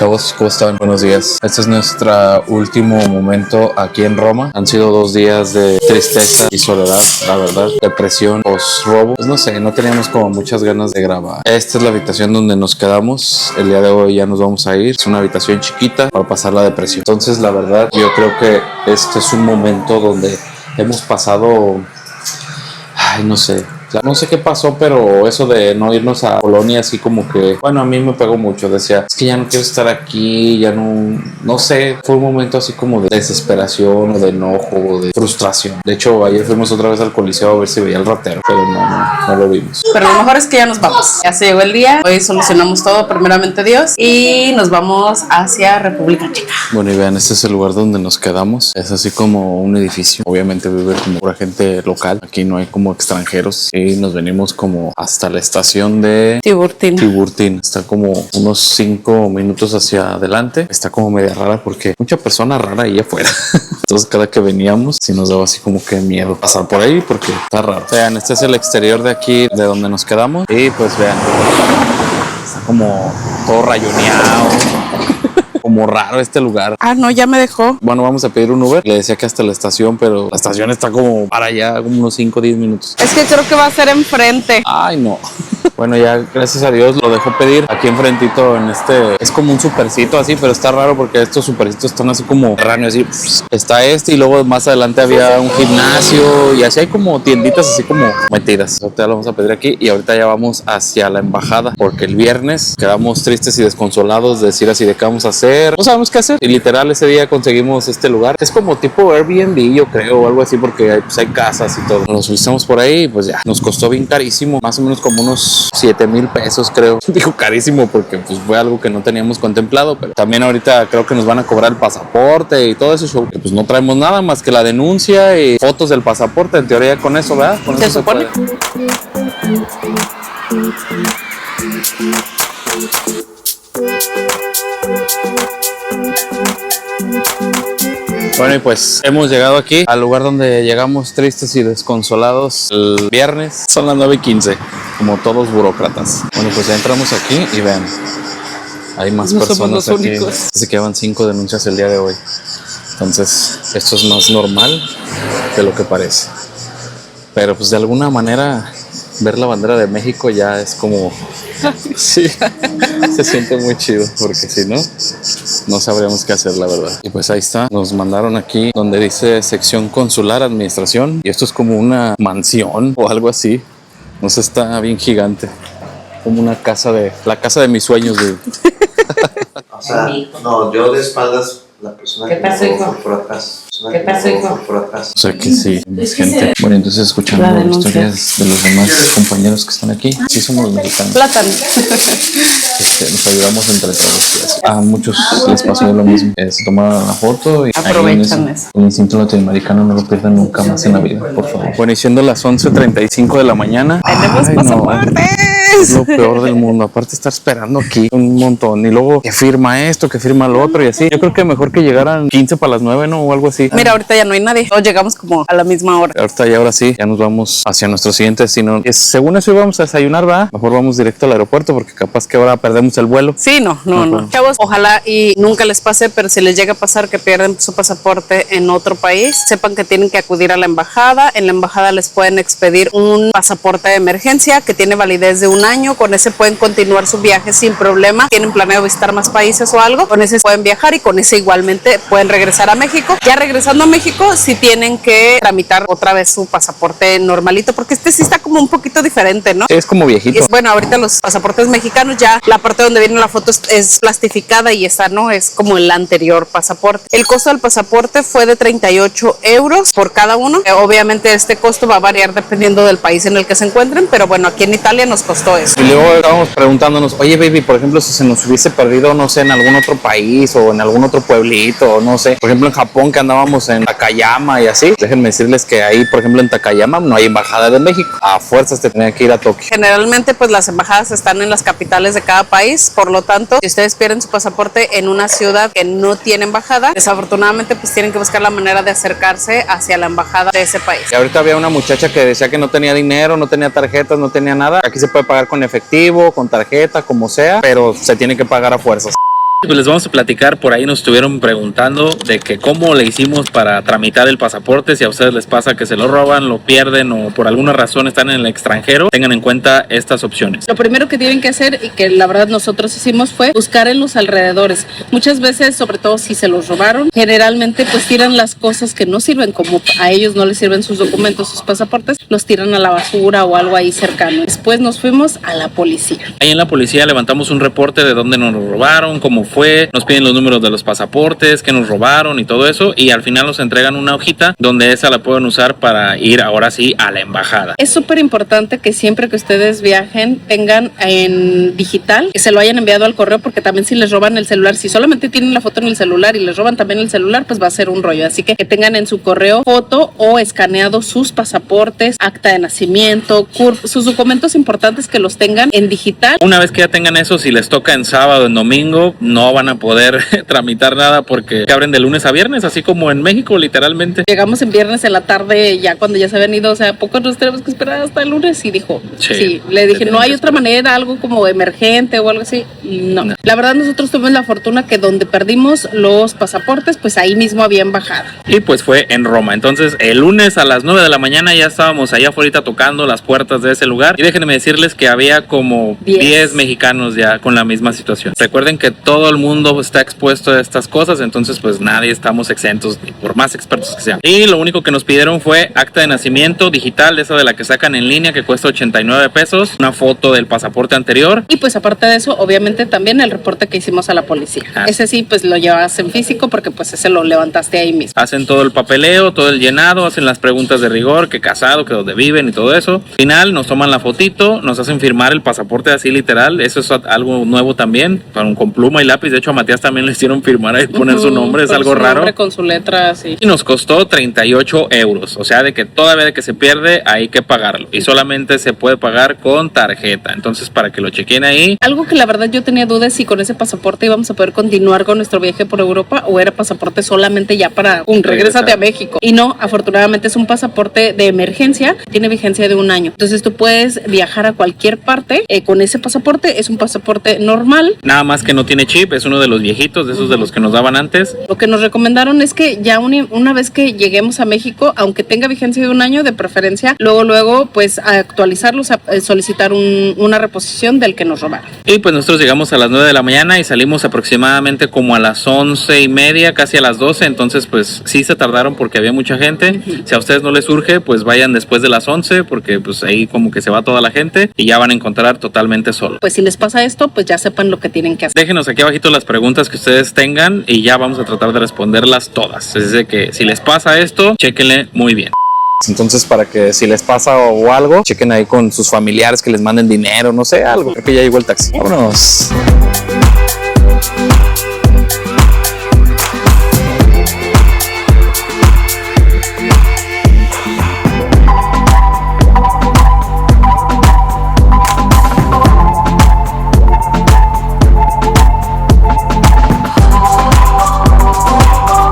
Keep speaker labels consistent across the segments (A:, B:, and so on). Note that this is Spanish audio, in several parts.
A: Chavos, ¿cómo están? Buenos días. Este es nuestro último momento aquí en Roma. Han sido 2 días de tristeza y soledad, la verdad. Depresión, post-robo. Pues no sé, no teníamos como muchas ganas de grabar. Esta es la habitación donde nos quedamos. El día de hoy ya nos vamos a ir. Es una habitación chiquita para pasar la depresión. Entonces, la verdad, yo creo que este es un momento donde hemos pasado... Ay, no sé. No sé qué pasó, pero eso de no irnos a Polonia así como que, bueno, a mí me pegó mucho. Decía, es que ya no quiero estar aquí, ya no sé. Fue un momento así como de desesperación o de enojo o de frustración. De hecho, ayer fuimos otra vez al Coliseo a ver si veía el ratero, pero no lo vimos.
B: Pero lo mejor es que ya nos vamos. Ya se llegó el día. Hoy solucionamos todo, primeramente Dios, y nos vamos hacia República Checa.
A: Bueno, y vean, este es el lugar donde nos quedamos. Es así como un edificio. Obviamente vive como pura gente local. Aquí no hay como extranjeros. Y nos venimos como hasta la estación de Tiburtín. Está como unos 5 minutos hacia adelante. Está como media rara porque mucha persona rara ahí afuera. Entonces cada que veníamos sí nos daba así como que miedo pasar por ahí porque está raro. Vean, este es el exterior de aquí, de donde nos quedamos. Y pues vean, está como todo rayoneado. Como raro este lugar.
B: Ah, no, ya me dejó.
A: Bueno, vamos a pedir un Uber. Le decía que hasta la estación, pero la estación está como para allá, como unos 5 o 10 minutos.
B: Es que creo que va a ser enfrente.
A: Ay, no. Bueno, ya gracias a Dios lo dejó pedir aquí enfrentito en este. Es como un supercito así, pero está raro porque estos supercitos están así como raros, así. Está este y luego más adelante había un gimnasio y así hay como tienditas así como metidas. Ahorita lo vamos a pedir aquí y ahorita ya vamos hacia la embajada porque el viernes quedamos tristes y desconsolados de decir así de qué vamos a hacer. No sabemos qué hacer y literal ese día conseguimos este lugar. Es como tipo Airbnb, yo creo, o algo así porque hay casas y todo. Nos visitamos por ahí y pues ya nos costó bien carísimo, más o menos como unos 7,000 pesos, creo. Digo carísimo porque pues fue algo que no teníamos contemplado, pero también ahorita creo que nos van a cobrar el pasaporte y todo ese show. Que pues no traemos nada más que la denuncia y fotos del pasaporte. En teoría con eso, ¿verdad? Con
B: ¿Se
A: eso
B: supone?
A: Bueno, y pues hemos llegado aquí al lugar donde llegamos tristes y desconsolados el viernes. Son las 9:15, como todos burócratas. Bueno, pues ya entramos aquí y vean, hay más
B: No somos
A: personas
B: los
A: aquí.
B: únicos.
A: Se quedan 5 denuncias el día de hoy. Entonces, esto es más normal de lo que parece. Pero pues de alguna manera ver la bandera de México ya es como... Sí, se siente muy chido porque si no sabríamos qué hacer, la verdad. Y pues ahí está, nos mandaron aquí donde dice sección consular, administración, y esto es como una mansión o algo así. No sé, está bien gigante, como una casa la casa de mis sueños, güey.
C: O sea, no, yo de espaldas, la persona
B: ¿Qué
C: que
B: pasó,
C: me
B: hijo?
C: fue por atrás.
B: ¿Qué pasó, hijo?
C: Por atrás.
A: O sea que sí, más gente. Bueno, entonces escuchando
B: La denuncia.
A: historias de los demás compañeros que están aquí. Sí somos mexicanos.
B: Plátano.
A: Nos ayudamos entre todos. Y así. A muchos les pasó lo mismo. Se tomaron la foto y
B: Aprovechan
A: ahí
B: eso.
A: el instinto latinoamericano no lo pierdan nunca más en la vida, por favor. Bueno, y siendo las 11:35 de la mañana.
B: ¡Tenemos
A: ay, no,
B: pasaportes!
A: es lo peor del mundo. Aparte estar esperando aquí un montón. Y luego que firma esto, que firma lo otro y así. Yo creo que mejor que llegaran 15 para las 9, ¿no? O algo así.
B: Mira, ahorita ya no hay nadie. Todos llegamos como a la misma hora.
A: Ahorita y ahora sí, ya nos vamos hacia nuestro siguiente destino. Según eso íbamos a desayunar, ¿verdad? Mejor vamos directo al aeropuerto porque capaz que ahora perdemos el vuelo.
B: Sí, no.
A: Ajá.
B: Chavos, ojalá y nunca les pase, pero si les llega a pasar que pierden su pasaporte en otro país, sepan que tienen que acudir a la embajada. En la embajada les pueden expedir un pasaporte de emergencia que tiene validez de 1 año. Con ese pueden continuar su viaje sin problema. Tienen planeado visitar más países o algo, con ese pueden viajar y con ese igualmente pueden regresar a México. Ya regresando a México, sí tienen que tramitar otra vez su pasaporte normalito, porque este sí está como un poquito diferente, ¿no?
A: Sí, es como viejito.
B: Bueno, ahorita los pasaportes mexicanos ya la parte donde viene la foto es plastificada y esta no es como el anterior pasaporte. El costo del pasaporte fue de 38 euros por cada uno. Obviamente este costo va a variar dependiendo del país en el que se encuentren, pero bueno, aquí en Italia nos costó eso.
A: Y luego estábamos preguntándonos, oye baby, por ejemplo, si se nos hubiese perdido, no sé, en algún otro país o en algún otro pueblito, o no sé, por ejemplo en Japón que andábamos en Takayama y así, déjenme decirles que ahí, por ejemplo en Takayama no hay embajada de México, a fuerzas te tenía que ir a Tokio.
B: Generalmente pues las embajadas están en las capitales de cada país, por lo tanto, si ustedes pierden su pasaporte en una ciudad que no tiene embajada, desafortunadamente pues tienen que buscar la manera de acercarse hacia la embajada de ese país.
A: Y ahorita había una muchacha que decía que no tenía dinero, no tenía tarjetas, no tenía nada. Aquí se puede pagar con efectivo, con tarjeta, como sea, pero se tiene que pagar a fuerzas. Pues les vamos a platicar, por ahí nos estuvieron preguntando de que cómo le hicimos para tramitar el pasaporte, si a ustedes les pasa que se lo roban, lo pierden o por alguna razón están en el extranjero, tengan en cuenta estas opciones.
B: Lo primero que tienen que hacer, y que la verdad nosotros hicimos, fue buscar en los alrededores. Muchas veces, sobre todo si se los robaron, generalmente pues tiran las cosas que no sirven, como a ellos no les sirven sus documentos, sus pasaportes, los tiran a la basura o algo ahí cercano. Después nos fuimos a la policía.
A: Ahí en la policía levantamos un reporte de dónde nos lo robaron, cómo fue, nos piden los números de los pasaportes, que nos robaron y todo eso, y al final nos entregan una hojita donde esa la pueden usar para ir ahora sí a la embajada.
B: Es súper importante que siempre que ustedes viajen tengan en digital, que se lo hayan enviado al correo, porque también si les roban el celular, si solamente tienen la foto en el celular y les roban también el celular, pues va a ser un rollo. Así que tengan en su correo foto o escaneado sus pasaportes, acta de nacimiento, CURP, sus documentos importantes, que los tengan en digital.
A: Una vez que ya tengan eso, si les toca en sábado, en domingo, no van a poder tramitar nada porque abren de lunes a viernes, así como en México, literalmente.
B: Llegamos en viernes en la tarde, ya cuando ya se habían ido, o sea, poco nos tenemos que esperar hasta el lunes, y dijo, sí. Le dije, no hay otra manera, algo como emergente o algo así. No. La verdad, nosotros tuvimos la fortuna que donde perdimos los pasaportes, pues ahí mismo había embajada.
A: Y pues fue en Roma. Entonces, el lunes a las 9 de la mañana ya estábamos allá afuera tocando las puertas de ese lugar. Y déjenme decirles que había como 10 mexicanos ya con la misma situación. Recuerden que todo el mundo está expuesto a estas cosas, entonces pues nadie estamos exentos, por más expertos que sean. Y lo único que nos pidieron fue acta de nacimiento digital, esa de la que sacan en línea, que cuesta 89 pesos, una foto del pasaporte anterior.
B: Y pues aparte de eso, obviamente también el reporte que hicimos a la policía. Ese sí, pues lo llevas en físico porque pues ese lo levantaste ahí mismo.
A: Hacen todo el papeleo, todo el llenado, hacen las preguntas de rigor, que casado, que dónde viven y todo eso. Al final nos toman la fotito, nos hacen firmar el pasaporte así literal. Eso es algo nuevo también, con pluma y lápiz. De hecho a Matías también le hicieron firmar ahí, poner su nombre, es algo raro.
B: Nombre, con su letra, sí.
A: Y nos costó 38 euros, o sea de que todavía de que se pierde hay que pagarlo. Y solamente se puede pagar con tarjeta, entonces para que lo chequen ahí.
B: Algo que la verdad yo tenía dudas si con ese pasaporte íbamos a poder continuar con nuestro viaje por Europa o era pasaporte solamente ya para regrésate a México. Y no, afortunadamente es un pasaporte de emergencia, tiene vigencia de 1 año. Entonces tú puedes viajar a cualquier parte con ese pasaporte, es un pasaporte normal.
A: Nada más que no tiene chip, es uno de los viejitos, de esos de los que nos daban antes.
B: Lo que nos recomendaron es que ya una vez que lleguemos a México, aunque tenga vigencia de 1 año, de preferencia, luego pues actualizarlos, solicitar una reposición del que nos robaron.
A: Y pues nosotros llegamos a las 9 de la mañana y salimos aproximadamente como a las 11:30, casi a las 12, entonces pues sí se tardaron porque había mucha gente. Si a ustedes no les surge, pues vayan después de las 11 porque pues ahí como que se va toda la gente y ya van a encontrar totalmente solo.
B: Pues si les pasa esto, pues ya sepan lo que tienen que hacer.
A: Déjenos aquí abajito las preguntas que ustedes tengan y ya vamos a tratar de responderlas todas. Es decir que si les pasa esto, chéquenle muy bien. Entonces, para que si les pasa o algo, chequen ahí con sus familiares que les manden dinero, no sé, algo. Creo que ya llegó el taxi. Vámonos.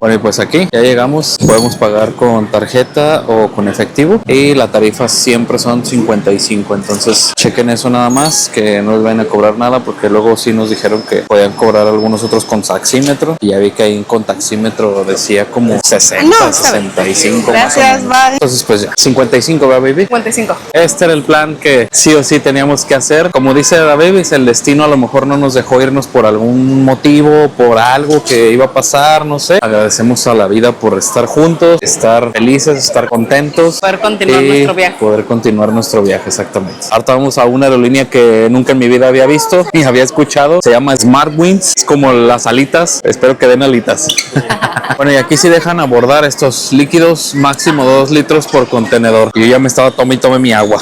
A: Bueno, y pues aquí ya llegamos, podemos pagar con tarjeta o con efectivo y la tarifa siempre son 55, entonces chequen eso nada más, que no les vayan a cobrar nada porque luego sí nos dijeron que podían cobrar algunos otros con taxímetro y ya vi que ahí con taxímetro decía como 60, 65
B: Gracias,
A: más o menos. Entonces pues ya, 55, ¿verdad, baby?
B: 55.
A: Este era el plan que sí o sí teníamos que hacer. Como dice la baby, el destino a lo mejor no nos dejó irnos por algún motivo, por algo que iba a pasar, no sé. Agradecemos a la vida por estar juntos, estar felices, estar contentos.
B: Poder continuar nuestro viaje.
A: Poder continuar nuestro viaje, exactamente. Ahorita vamos a una aerolínea que nunca en mi vida había visto ni había escuchado. Se llama SmartWings. Es como las alitas. Espero que den alitas. Bueno, y aquí sí dejan abordar estos líquidos, máximo 2 litros por contenedor. Y yo ya me estaba tome mi agua.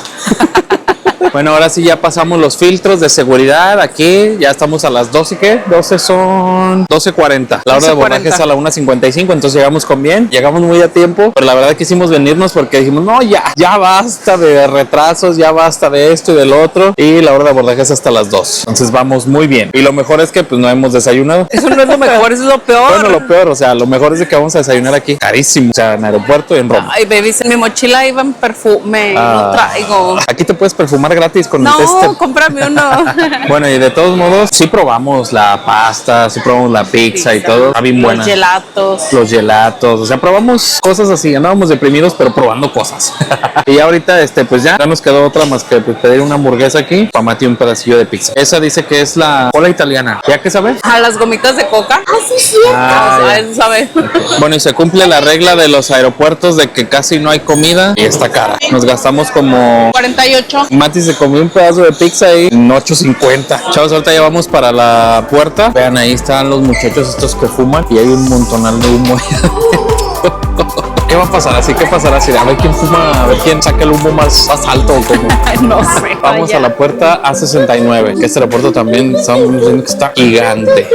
A: Bueno, ahora sí ya pasamos los filtros de seguridad. Aquí ya estamos a las 12, ¿qué? 12 son 12:40. La hora de abordaje es a la 1:55, entonces llegamos con bien. Llegamos muy a tiempo, pero la verdad quisimos venirnos porque dijimos, no, ya basta de retrasos, ya basta de esto y del otro. Y la hora de abordaje es hasta las 2. Entonces vamos muy bien. Y lo mejor es que pues no hemos desayunado.
B: Eso no es lo mejor, eso es lo peor.
A: Bueno, lo peor, o sea, lo mejor es de que vamos a desayunar aquí. Carísimo. O sea, en aeropuerto y en Roma.
B: Ay, baby, en mi mochila iba en perfume. No traigo.
A: Aquí te puedes perfumar tomar gratis con el
B: No,
A: test.
B: cómprame uno.
A: Bueno, y de todos modos, sí probamos la pasta, sí probamos la pizza y todo. Está bien buena.
B: Los gelatos.
A: Los gelatos, o sea, probamos cosas así, andábamos deprimidos, pero probando cosas. Y ahorita, pues ya nos quedó otra más que pues, pedir una hamburguesa aquí, para Mati un pedacillo de pizza. Esa dice que es la cola italiana. ¿Ya qué sabe?
B: A las gomitas de coca.
A: Ah,
B: Eso sabe.
A: Bueno, y se cumple la regla de los aeropuertos de que casi no hay comida y está cara. Nos gastamos como
B: 48.
A: Mati se comió un pedazo de pizza ahí en 8.50. Chavos, ahorita ya vamos para la puerta. Vean, ahí están los muchachos estos que fuman y hay un montonal de humo ahí adentro. ¿Qué va a pasar así? ¿Qué pasará así? A ver quién fuma, a ver quién saca el humo más alto o cómo.
B: No sé.
A: Vamos a la puerta A69, que este aeropuerto también estamos diciendo que está gigante.